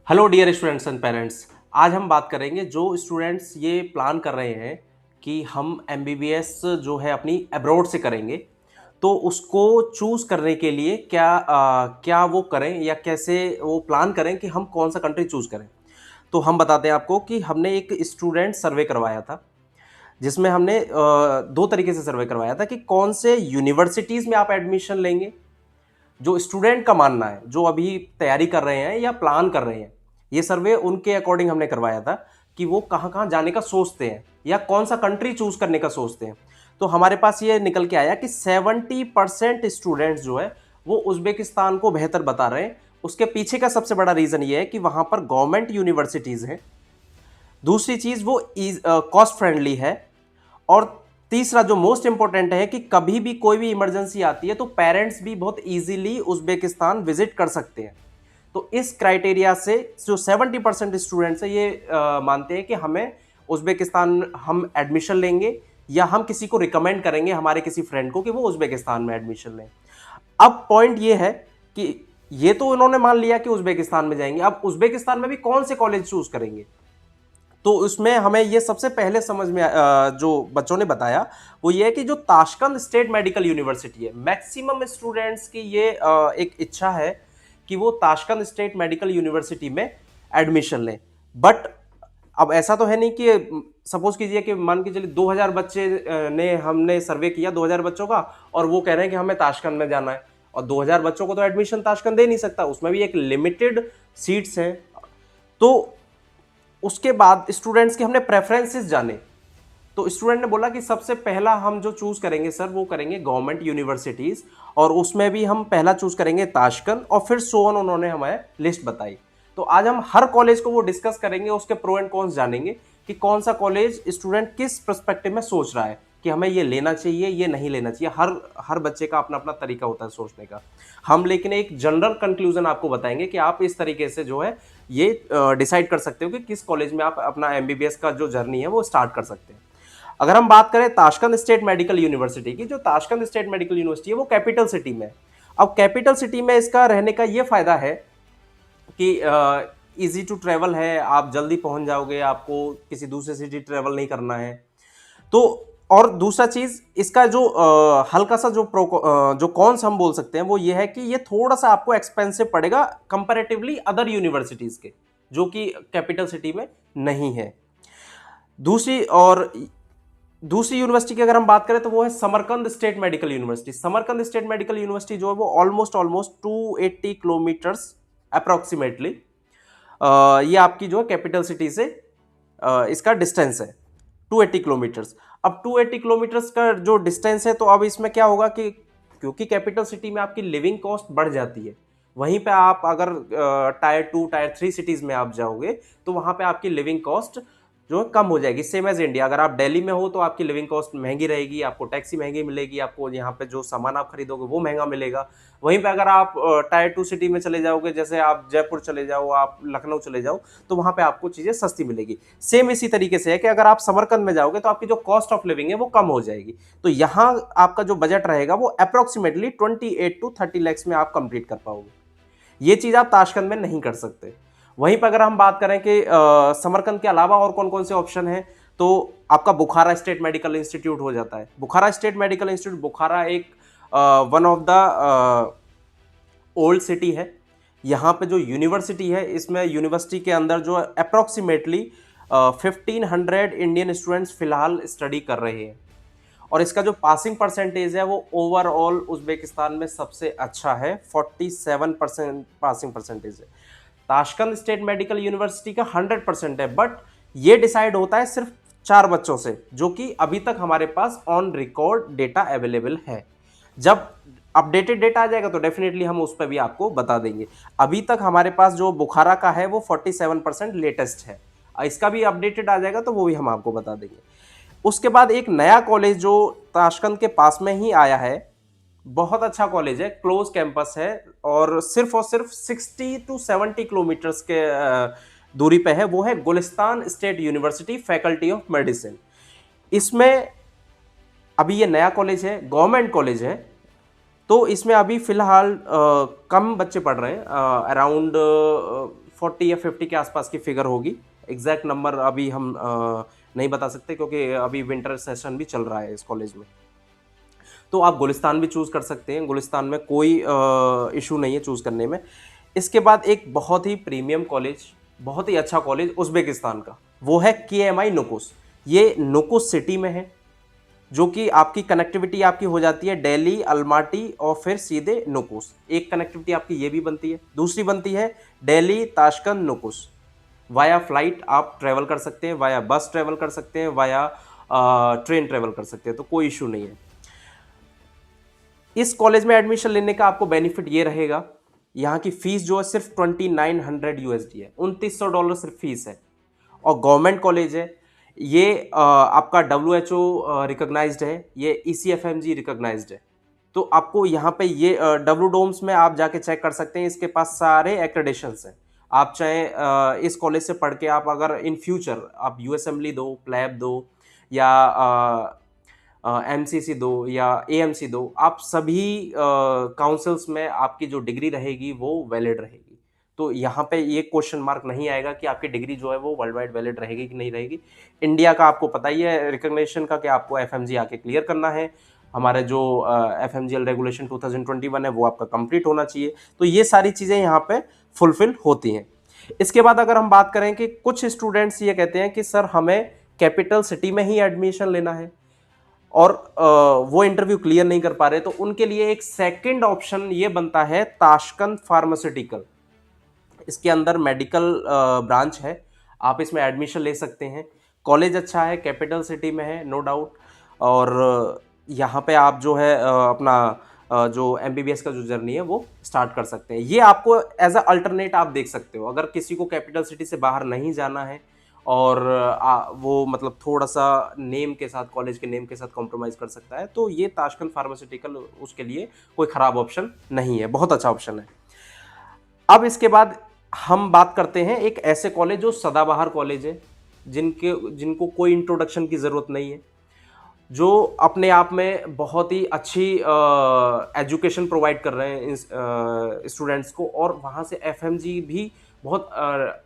Hello dear students and parents. आज हम बात करेंगे जो स्टूडेंट्स ये प्लान कर रहे हैं कि हम एमबीबीएस जो है अपनी अब्रॉड से करेंगे, तो उसको चूज़ करने के लिए क्या वो करें या कैसे वो प्लान करें कि हम कौन सा कंट्री चूज़ करें। तो हम बताते हैं आपको कि हमने एक स्टूडेंट सर्वे करवाया था, जिसमें हमने दो तरीके से सर्वे करवाया था कि कौन से यूनिवर्सिटीज़ में आप एडमिशन लेंगे। जो स्टूडेंट का मानना है, जो अभी तैयारी कर रहे हैं या प्लान कर रहे हैं, ये सर्वे उनके अकॉर्डिंग हमने करवाया था कि वो कहाँ कहाँ जाने का सोचते हैं या कौन सा कंट्री चूज करने का सोचते हैं। तो हमारे पास ये निकल के आया कि 70% स्टूडेंट्स जो है वो उज्बेकिस्तान को बेहतर बता रहे हैं। उसके पीछे का सबसे बड़ा रीजन ये है कि वहां पर गवर्नमेंट यूनिवर्सिटीज हैं। दूसरी चीज वो कॉस्ट फ्रेंडली है। और तीसरा जो मोस्ट इंपॉर्टेंट है कि कभी भी कोई भी इमरजेंसी आती है तो पेरेंट्स भी बहुत इजीली उज्बेकिस्तान विजिट कर सकते हैं। तो इस क्राइटेरिया से जो 70% स्टूडेंट्स है ये मानते हैं कि हमें उज्बेकिस्तान हम एडमिशन लेंगे या हम किसी को रिकमेंड करेंगे हमारे किसी फ्रेंड को कि वो उज्बेकिस्तान में एडमिशन लें। अब पॉइंट ये है कि ये तो उन्होंने मान लिया कि उज्बेकिस्तान में जाएंगे, अब उज्बेकिस्तान में भी कौन से कॉलेज चूज करेंगे। तो उसमें हमें ये सबसे पहले समझ में जो बच्चों ने बताया वो ये है कि जो ताशकंद स्टेट मेडिकल यूनिवर्सिटी है, मैक्सिमम स्टूडेंट्स की ये एक इच्छा है कि वो ताशकंद स्टेट मेडिकल यूनिवर्सिटी में एडमिशन लें। बट अब ऐसा तो है नहीं कि सपोज कीजिए कि मान के चलिए 2000 बच्चे ने हमने सर्वे किया 2000 बच्चों का, और वो कह रहे हैं कि हमें ताशकंद में जाना है, और 2000 बच्चों को तो एडमिशन ताशकंद दे नहीं सकता, उसमें भी एक लिमिटेड सीट्स हैं। तो उसके बाद स्टूडेंट्स के हमने प्रेफरेंसेस जाने। तो स्टूडेंट ने बोला कि सबसे पहला हम जो चूज करेंगे सर वो करेंगे गवर्नमेंट यूनिवर्सिटीज, और उसमें भी हम पहला चूज करेंगे ताशकंद, और फिर सोवन उन्होंने हमें लिस्ट बताई। तो आज हम हर कॉलेज को वो डिस्कस करेंगे, उसके प्रो एंड कॉन्स जानेंगे कि कौन सा कॉलेज स्टूडेंट किस पर्सपेक्टिव में सोच रहा है कि हमें ये लेना चाहिए ये नहीं लेना चाहिए। हर हर बच्चे का अपना अपना तरीका होता है सोचने का। हम लेकिन एक जनरल कंक्लूजन आपको बताएंगे कि आप इस तरीके से जो है ये डिसाइड कर सकते हो कि किस कॉलेज में आप अपना एमबीबीएस का जो जर्नी है वो स्टार्ट कर सकते हैं। अगर हम बात करें ताशकंद स्टेट मेडिकल यूनिवर्सिटी की, जो ताशकंद स्टेट मेडिकल यूनिवर्सिटी है वो कैपिटल सिटी में है। अब कैपिटल सिटी में इसका रहने का ये फायदा है कि इजी टू ट्रेवल है, आप जल्दी पहुंच जाओगे, आपको किसी दूसरे सिटी ट्रेवल नहीं करना है। तो और दूसरा चीज इसका जो हल्का सा जो कॉन्स हम बोल सकते हैं वो ये है कि ये थोड़ा सा आपको एक्सपेंसिव पड़ेगा कंपैरेटिवली अदर यूनिवर्सिटीज के, जो कि कैपिटल सिटी में नहीं है। दूसरी और दूसरी यूनिवर्सिटी की अगर हम बात करें तो वो है Samarkand state medical university. Samarkand state medical university जो है वो ऑलमोस्ट ऑलमोस्ट 280 किलोमीटर्स अप्रोक्सीमेटली ये आपकी जो है कैपिटल सिटी से इसका डिस्टेंस है 280 किलोमीटर्स। अब 280 किलोमीटर्स का जो डिस्टेंस है, तो अब इसमें क्या होगा कि क्योंकि कैपिटल सिटी में आपकी लिविंग कॉस्ट बढ़ जाती है, वहीं पे आप अगर टायर 2 टायर 3 सिटीज में आप जाओगे तो वहां पे आपकी लिविंग कॉस्ट जो है कम हो जाएगी। सेम एज इंडिया, अगर आप दिल्ली में हो तो आपकी लिविंग कॉस्ट महंगी रहेगी, आपको टैक्सी महंगी मिलेगी, आपको यहाँ पे जो सामान आप खरीदोगे वो महंगा मिलेगा। वहीं पे अगर आप टायर 2 सिटी में चले जाओगे, जैसे आप जयपुर चले जाओ, आप लखनऊ चले जाओ, तो वहां पे आपको चीजें सस्ती मिलेगी। सेम इसी तरीके से है कि अगर आप समरकंद में जाओगे तो आपकी जो कॉस्ट ऑफ लिविंग है वो कम हो जाएगी। तो यहाँ आपका जो बजट रहेगा वो अप्रोक्सीमेटली 28 to 30 लैक्स में आप कंप्लीट कर पाओगे। ये चीज आप ताशकंद में नहीं कर सकते। वहीं पर अगर हम बात करें कि समरकंद के अलावा और कौन कौन से ऑप्शन हैं, तो आपका बुखारा स्टेट मेडिकल इंस्टीट्यूट हो जाता है। बुखारा स्टेट मेडिकल इंस्टीट्यूट, बुखारा एक one of the old city है। यहाँ पे जो यूनिवर्सिटी है, इसमें यूनिवर्सिटी के अंदर जो अप्रोक्सीमेटली 1500 इंडियन स्टूडेंट्स फिलहाल स्टडी कर रहे हैं, और इसका जो पासिंग परसेंटेज है वो ओवरऑल उज्बेकिस्तान में सबसे अच्छा है, 47% पासिंग परसेंटेज है। ताशकंद स्टेट मेडिकल यूनिवर्सिटी का 100% है, बट ये डिसाइड होता है सिर्फ 4 बच्चों से, जो कि अभी तक हमारे pass on record data available है। जब अपडेटेड डेटा आ जाएगा तो डेफिनेटली हम उस पर भी आपको बता देंगे। अभी तक हमारे पास जो बुखारा का है वो 47% लेटेस्ट है, इसका भी अपडेटेड आ जाएगा तो वो भी हम आपको बता देंगे। उसके बाद एक नया कॉलेज जो ताशकंद के पास में ही आया है, बहुत अच्छा कॉलेज है, क्लोज कैंपस है, और सिर्फ 60 to 70 किलोमीटर्स के दूरी पे है, वो है Gulistan state university faculty of medicine. इसमें अभी ये नया कॉलेज है, गवर्नमेंट कॉलेज है, तो इसमें अभी फिलहाल कम बच्चे पढ़ रहे हैं, अराउंड 40 या 50 के आसपास की फिगर होगी। एग्जैक्ट नंबर अभी हम नहीं बता सकते क्योंकि अभी विंटर सेशन भी चल रहा है इस कॉलेज में। तो आप गुलिस्तान भी चूज़ कर सकते हैं, गुलिस्तान में कोई इशू नहीं है चूज़ करने में। इसके बाद एक बहुत ही प्रीमियम कॉलेज, बहुत ही अच्छा कॉलेज उज़्बेकिस्तान का, वो है केएमआई नुकुस। ये नुकुस सिटी में है, जो कि आपकी कनेक्टिविटी आपकी हो जाती है दिल्ली, अलमाटी और फिर सीधे नुकुस। एक कनेक्टिविटी आपकी ये भी बनती है, दूसरी बनती है दिल्ली, ताशकंद, नुकुस। वाया फ्लाइट आप ट्रैवल कर सकते हैं, वाया बस ट्रैवल कर सकते हैं, वाया ट्रेन ट्रैवल कर सकते हैं, तो कोई इशू नहीं है। इस कॉलेज में एडमिशन लेने का आपको बेनिफिट ये रहेगा, यहाँ की फीस जो है सिर्फ 2900 यूएसडी है, $2900 सिर्फ फीस है। और गवर्नमेंट कॉलेज है ये, आपका WHO रिकॉग्नाइज्ड है, ये ECFMG रिकॉग्नाइज्ड है। तो आपको यहाँ पे ये डब्ल्यू डोम्स में आप जाके चेक कर सकते हैं, इसके पास सारे एक्रेडिशंस हैं। आप चाहे इस कॉलेज से पढ़ के आप अगर इन फ्यूचर आप यूएसएमली दो, प्लैब दो, या MCC दो, या AMC दो, आप सभी काउंसिल्स में आपकी जो डिग्री रहेगी वो वैलिड रहेगी। तो यहाँ पे ये क्वेश्चन मार्क नहीं आएगा कि आपकी डिग्री जो है वो वर्ल्ड वाइड वैलिड रहेगी कि नहीं रहेगी। इंडिया का आपको पता ही है रिकॉग्निशन का कि आपको FMG आके क्लियर करना है। हमारे जो FMGL रेगुलेशन 2021 है वो आपका कंप्लीट होना चाहिए। तो ये सारी चीज़ें यहाँ पे फुलफिल होती हैं। इसके बाद अगर हम बात करें कि कुछ स्टूडेंट्स ये कहते हैं कि सर हमें कैपिटल सिटी में ही एडमिशन लेना है और वो इंटरव्यू क्लियर नहीं कर पा रहे, तो उनके लिए एक सेकंड ऑप्शन ये बनता है ताशकंद फार्मास्यूटिकल। इसके अंदर मेडिकल ब्रांच है, आप इसमें एडमिशन ले सकते हैं। कॉलेज अच्छा है, कैपिटल सिटी में है, नो डाउट। और यहाँ पे आप जो है अपना जो MBBS का जो जर्नी है वो स्टार्ट कर सकते हैं। ये आपको एज अ अल्टरनेट आप देख सकते हो, अगर किसी को कैपिटल सिटी से बाहर नहीं जाना है और वो मतलब थोड़ा सा नेम के साथ, कॉलेज के नेम के साथ कॉम्प्रोमाइज़ कर सकता है, तो ये ताशकंद फार्मास्यूटिकल उसके लिए कोई ख़राब ऑप्शन नहीं है, बहुत अच्छा ऑप्शन है। अब इसके बाद हम बात करते हैं एक ऐसे कॉलेज जो सदाबहार कॉलेज है, जिनको कोई इंट्रोडक्शन की ज़रूरत नहीं है, जो अपने आप में बहुत ही अच्छी एजुकेशन प्रोवाइड कर रहे हैं स्टूडेंट्स को, और वहाँ से FMG भी बहुत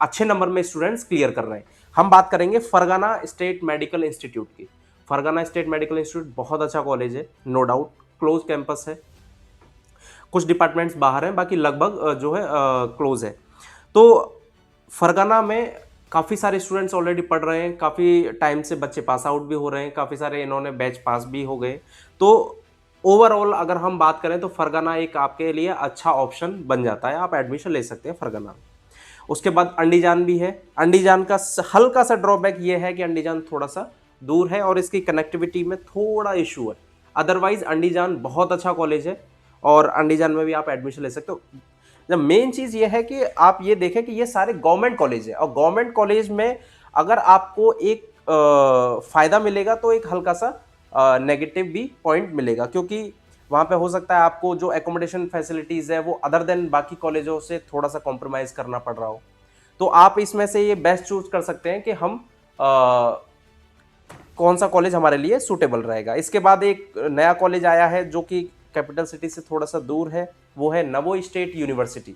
अच्छे नंबर में स्टूडेंट्स क्लियर कर रहे हैं। हम बात करेंगे फरगाना स्टेट मेडिकल इंस्टीट्यूट की। फरगाना स्टेट मेडिकल इंस्टीट्यूट बहुत अच्छा कॉलेज है, नो डाउट, क्लोज कैंपस है, कुछ डिपार्टमेंट्स बाहर हैं, बाकी लगभग जो है क्लोज है। तो फरगाना में काफ़ी सारे स्टूडेंट्स ऑलरेडी पढ़ रहे हैं, काफ़ी टाइम से बच्चे पास आउट भी हो रहे हैं, काफ़ी सारे इन्होंने बैच पास भी हो गए। तो ओवरऑल अगर हम बात करें तो फरगाना एक आपके लिए अच्छा ऑप्शन बन जाता है, आप एडमिशन ले सकते हैं फरगाना। उसके बाद अंडीजान भी है। अंडीजान का हल्का सा ड्रॉबैक ये है कि अंडीजान थोड़ा सा दूर है और इसकी कनेक्टिविटी में थोड़ा इशू है। अदरवाइज अंडीजान बहुत अच्छा कॉलेज है और अंडीजान में भी आप एडमिशन ले सकते हो। जब मेन चीज़ ये है कि आप ये देखें कि ये सारे गवर्नमेंट कॉलेज है, और गवर्नमेंट कॉलेज में अगर आपको एक फ़ायदा मिलेगा तो एक हल्का सा नेगेटिव भी पॉइंट मिलेगा, क्योंकि वहाँ पे हो सकता है आपको जो एकोमोडेशन फैसिलिटीज़ है वो अदर देन बाकी कॉलेजों से थोड़ा सा कॉम्प्रोमाइज़ करना पड़ रहा हो। तो आप इसमें से ये बेस्ट चूज कर सकते हैं कि हम कौन सा कॉलेज हमारे लिए सूटेबल रहेगा। इसके बाद एक नया कॉलेज आया है जो कि कैपिटल सिटी से थोड़ा सा दूर है, वो है नवोई स्टेट यूनिवर्सिटी।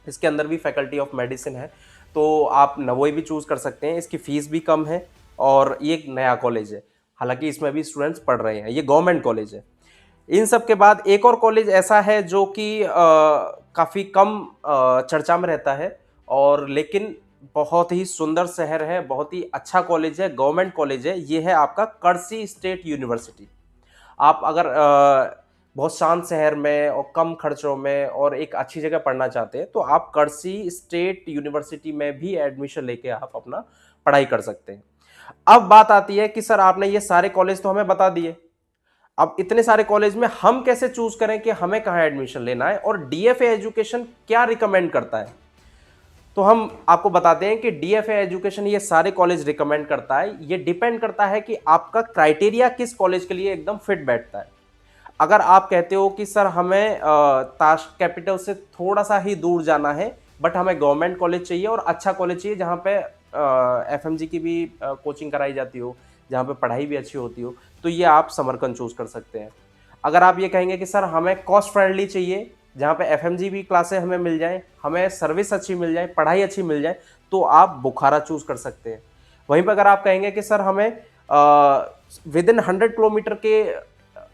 इसके अंदर भी फैकल्टी ऑफ मेडिसिन है, तो आप नवोई भी चूज़ कर सकते हैं। इसकी फ़ीस भी कम है और ये एक नया कॉलेज है, हालांकि इसमें भी स्टूडेंट्स पढ़ रहे हैं, ये गवर्नमेंट कॉलेज है। इन सब के बाद एक और कॉलेज ऐसा है जो कि काफ़ी कम चर्चा में रहता है, और लेकिन बहुत ही सुंदर शहर है, बहुत ही अच्छा कॉलेज है, गवर्नमेंट कॉलेज है। ये है आपका कर्सी स्टेट यूनिवर्सिटी। आप अगर बहुत शांत शहर में और कम खर्चों में और एक अच्छी जगह पढ़ना चाहते हैं तो आप कर्सी स्टेट यूनिवर्सिटी में भी एडमिशन लेके आप अपना पढ़ाई कर सकते हैं। अब बात आती है कि सर आपने ये सारे कॉलेज तो हमें बता दिए, अब इतने सारे कॉलेज में हम कैसे चूज करें कि हमें कहाँ एडमिशन लेना है, और DFA एजुकेशन क्या रिकमेंड करता है। तो हम आपको बताते हैं कि DFA एजुकेशन ये सारे कॉलेज रिकमेंड करता है। ये डिपेंड करता है कि आपका क्राइटेरिया किस कॉलेज के लिए एकदम फिट बैठता है। अगर आप कहते हो कि सर हमें ताश कैपिटल से थोड़ा सा ही दूर जाना है, बट हमें गवर्नमेंट कॉलेज चाहिए और अच्छा कॉलेज चाहिए जहाँ पे FMG की भी कोचिंग कराई जाती हो, जहाँ पे पढ़ाई भी अच्छी होती हो, तो ये आप समरकंद चूज कर सकते हैं। अगर आप ये कहेंगे कि सर हमें कॉस्ट फ्रेंडली चाहिए, जहाँ पे एफएमजीबी क्लासें हमें मिल जाएं, हमें सर्विस अच्छी मिल जाए, पढ़ाई अच्छी मिल जाए, तो आप बुखारा चूज कर सकते हैं। वहीं पर अगर आप कहेंगे कि सर हमें विद इन 100 किलोमीटर के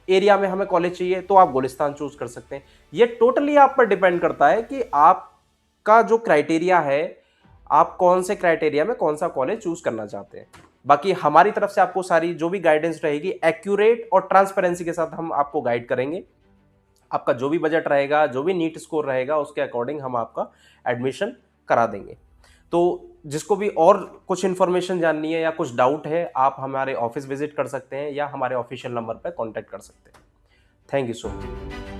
एरिया में हमें कॉलेज चाहिए, तो आप गुलिस्तान चूज कर सकते हैं। ये टोटली आप पर डिपेंड करता है कि आपका जो क्राइटेरिया है, आप कौन से क्राइटेरिया में कौन सा कॉलेज चूज करना चाहते हैं। बाकी हमारी तरफ से आपको सारी जो भी गाइडेंस रहेगी एक्यूरेट और ट्रांसपेरेंसी के साथ हम आपको गाइड करेंगे। आपका जो भी बजट रहेगा, जो भी नीट स्कोर रहेगा, उसके अकॉर्डिंग हम आपका एडमिशन करा देंगे। तो जिसको भी और कुछ इन्फॉर्मेशन जाननी है या कुछ डाउट है, आप हमारे ऑफिस विजिट कर सकते हैं या हमारे ऑफिशियल नंबर पर कॉन्टैक्ट कर सकते हैं। Thank you so much.